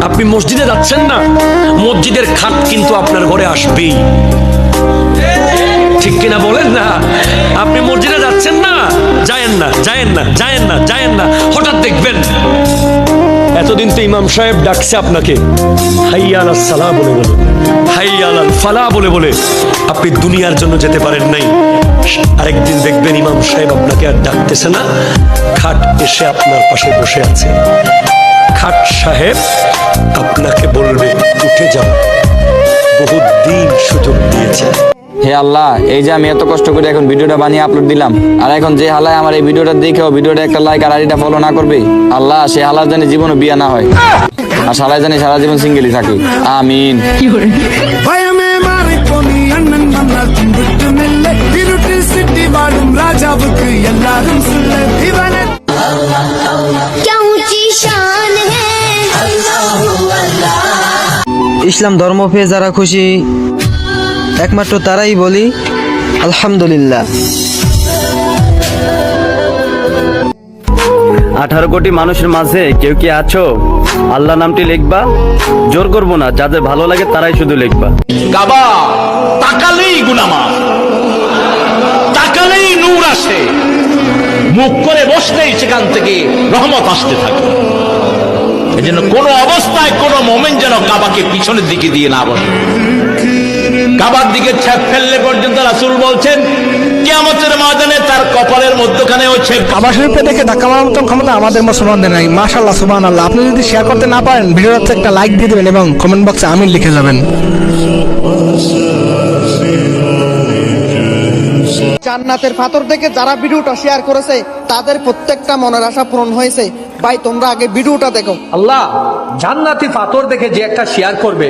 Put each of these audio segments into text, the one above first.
আপনি মসজিদে যাচ্ছেন না, মসজিদের খাট কিন্তু আপনার ঘরে আসবেই, ঠিক কিনা বলেন না? আপনি মসজিদে যাচ্ছেন না, যায়েন না যায়েন না যায়েন না যায়েন না, হঠাৎ দেখবেন এতদিন তো ইমাম সাহেব ডাকছে আপনাকে হাইয়া আলাস সালাহ বলে বলে, হাইয়া আলাল ফালাহ বলে বলে আপনি দুনিয়ার জন্য যেতে পারেন নাই। আরেকদিন দেখবেন ইমাম সাহেব আপনাকে আর ডাকতেছে না, খাট এসে আপনার পাশে বসে আছে। খাট সাহেব আপনাকে বলবে উঠে যাও, বহুত দিন সুযোগ দিয়েছে। হে আল্লাহ, এই যে আমি এত কষ্ট করে এখন ভিডিওটা বানিয়ে আপলোড দিলাম, আর এখন যে হালায় আমার এই ভিডিওটা দেখেও ভিডিওটা একটা লাইক আর আইডিটা ফলো না করবে, আল্লাহ সে হালার জানি জীবনে বিয়ে না হয়, আর সালাই জানি সারা জীবন সিঙ্গেলই থাকে। আমিন। ইসলাম ধর্ম পেয়ে যারা খুশি একমাত্র তারাই বলি আলহামদুলিল্লাহ। 18 কোটি মানুষের মাঝে কেউ কি আছো? আল্লাহ নামটি লিখবা, জোর করবো না, যাদের ভালো লাগে তারাই শুধু লিখবা। কাবা তাকালেই গুনামা, তাকালেই নূর আসে, মুখ করে বসলেই সেখান থেকে রহমত আসতে থাকে। এই জন্য কোন অবস্থায় কোন মোমেন যেন কাবাকে পিছনের দিকে দিয়ে না বসে। কাবার দিকে ছেপ ফেললে পর্যন্ত রাসূল বলছেন কিয়ামতের ময়দানে তার কপালের মধ্যখানে ওই ছেপ। কাবা শরীফে দেখে ধাক্কা মারার মতন ক্ষমতা আমাদের মুসলমানদের নাই। মাশাআল্লাহ, সুবহানাল্লাহ। আপনি যদি শেয়ার করতে না পারেন, ভিডিওতে একটা লাইক দিয়ে দেবেন এবং কমেন্ট বক্সে আমিন লিখে যাবেন। জান্নাতের পাথর থেকে যারা ভিডিওটা শেয়ার করেছে তাদের প্রত্যেকটা মনের আশা পূরণ হয়েছে। ভাই তোমরা আগে ভিডিওটা দেখো। আল্লাহ জান্নাতি পাথর দেখে যে একটা শেয়ার করবে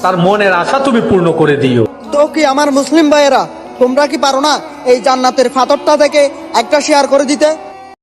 তার মনের আশা তুমি পূর্ণ করে দিও। তো কি আমার মুসলিম ভাইয়েরা, তোমরা কি পারো না এই জান্নাতের পাথরটা থেকে একটা শেয়ার করে দিতে?